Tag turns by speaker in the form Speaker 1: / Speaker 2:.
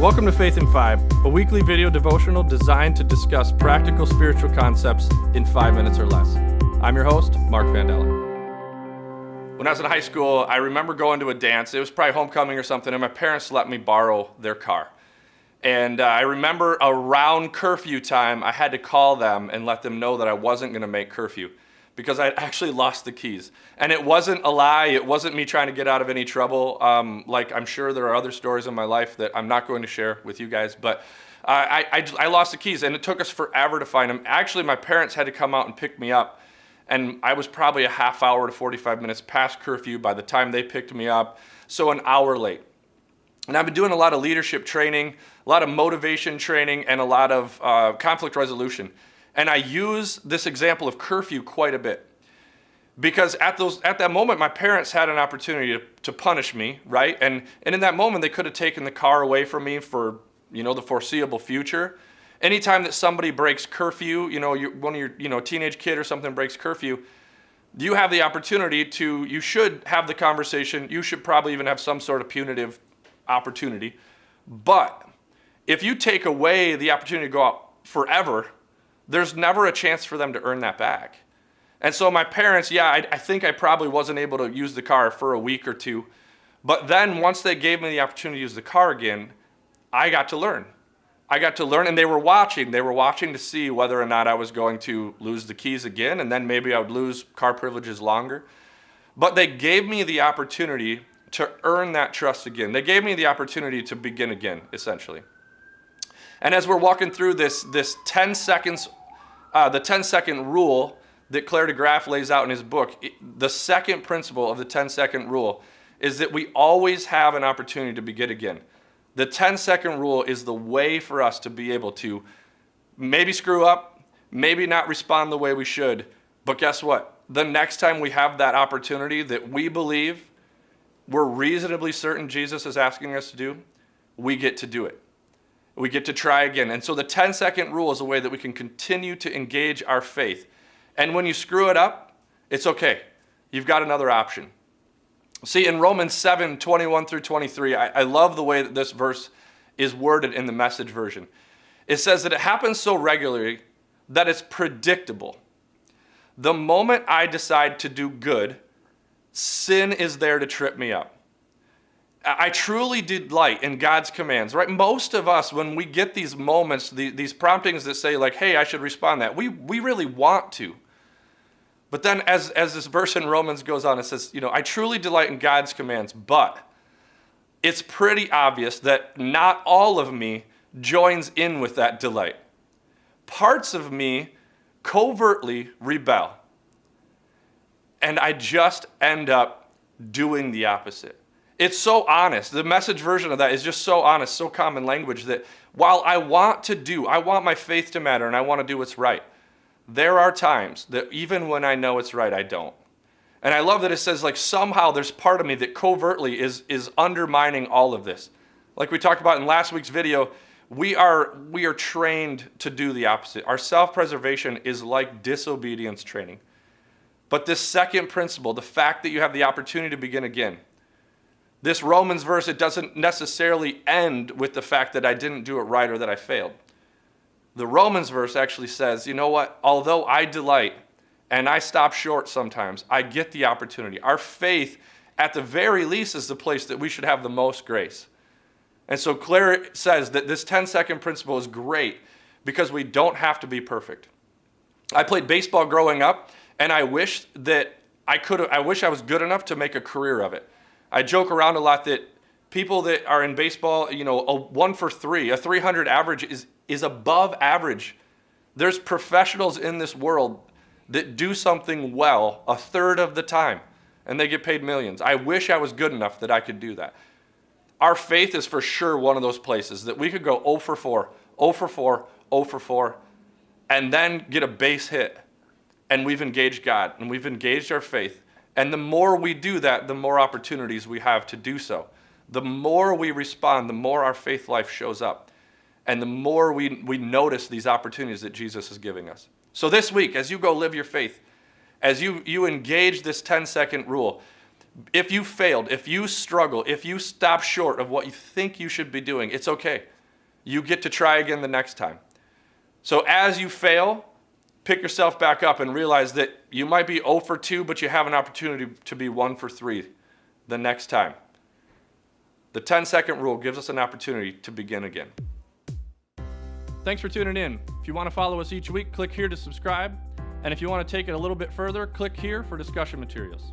Speaker 1: Welcome to Faith in 5, a weekly video devotional designed to discuss practical spiritual concepts in 5 minutes or less. I'm your host, Mark Vandella. When I was in high school, I remember going to a dance. It was probably homecoming or something, and my parents let me borrow their car. And I remember around curfew time, I had to call them and let them know that I wasn't going to make curfew because I actually lost the keys. And it wasn't a lie. It wasn't me trying to get out of any trouble. Like I'm sure there are other stories in my life that I'm not going to share with you guys. But I lost the keys, and it took us forever to find them. Actually, my parents had to come out and pick me up. And I was probably a half hour to 45 minutes past curfew by the time they picked me up. So an hour late. And I've been doing a lot of leadership training, a lot of motivation training, and a lot of conflict resolution. And I use this example of curfew quite a bit. Because at that moment, my parents had an opportunity to punish me, right? And in that moment, they could have taken the car away from me for, the foreseeable future. Anytime that somebody breaks curfew, one of your, teenage kid or something breaks curfew, you have the opportunity you should have the conversation. You should probably even have some sort of punitive opportunity. But if you take away the opportunity to go out forever, there's never a chance for them to earn that back. And so my parents, I think I probably wasn't able to use the car for a week or two. But then once they gave me the opportunity to use the car again, I got to learn. And they were watching. They were watching to see whether or not I was going to lose the keys again, and then maybe I would lose car privileges longer. But they gave me the opportunity to earn that trust again. They gave me the opportunity to begin again, essentially. And as we're walking through this 10 seconds, the 10-second rule that Cleric lays out in his book, the second principle of the 10-second rule is that we always have an opportunity to begin again. The 10-second rule is the way for us to be able to maybe screw up, maybe not respond the way we should, but guess what? The next time we have that opportunity that we believe we're reasonably certain Jesus is asking us to do, we get to do it. We get to try again. And so the 10-second rule is a way that we can continue to engage our faith. And when you screw it up, it's okay. You've got another option. See, in Romans 7, 21 through 23, I love the way that this verse is worded in the Message version. It says that it happens so regularly that it's predictable. The moment I decide to do good, sin is there to trip me up. I truly delight in God's commands, right? Most of us, when we get these moments, these promptings that say like, hey, I should respond to that, we really want to. But then as this verse in Romans goes on, it says, I truly delight in God's commands, but it's pretty obvious that not all of me joins in with that delight. Parts of me covertly rebel. And I just end up doing the opposite. It's so honest. The Message version of that is just so honest, so common language that while I want my faith to matter and I want to do what's right, there are times that even when I know it's right, I don't. And I love that it says like somehow there's part of me that covertly is undermining all of this. Like we talked about in last week's video, we are trained to do the opposite. Our self-preservation is like disobedience training. But this second principle, the fact that you have the opportunity to begin again, this Romans verse, it doesn't necessarily end with the fact that I didn't do it right or that I failed. The Romans verse actually says, you know what? Although I delight and I stop short sometimes, I get the opportunity. Our faith, at the very least, is the place that we should have the most grace. And so Cleric says that this 10-second principle is great because we don't have to be perfect. I played baseball growing up, and I wish I was good enough to make a career of it. I joke around a lot that people that are in baseball, a 1 for 3, a 300 average is above average. There's professionals in this world that do something well a third of the time, and they get paid millions. I wish I was good enough that I could do that. Our faith is for sure one of those places that we could go 0 for 4, 0 for 4, 0 for 4, and then get a base hit. And we've engaged God, and we've engaged our faith. And the more we do that, the more opportunities we have to do so. The more we respond, the more our faith life shows up. And the more we notice these opportunities that Jesus is giving us. So this week, as you go live your faith, as you engage this 10-second rule, If you failed, if you struggle, if you stop short of what you think you should be doing, it's okay. You get to try again the next time. So as you fail, pick yourself back up and realize that you might be 0 for 2, but you have an opportunity to be 1 for 3 the next time. The 10-second rule gives us an opportunity to begin again. Thanks for tuning in. If you want to follow us each week, click here to subscribe. And if you want to take it a little bit further, click here for discussion materials.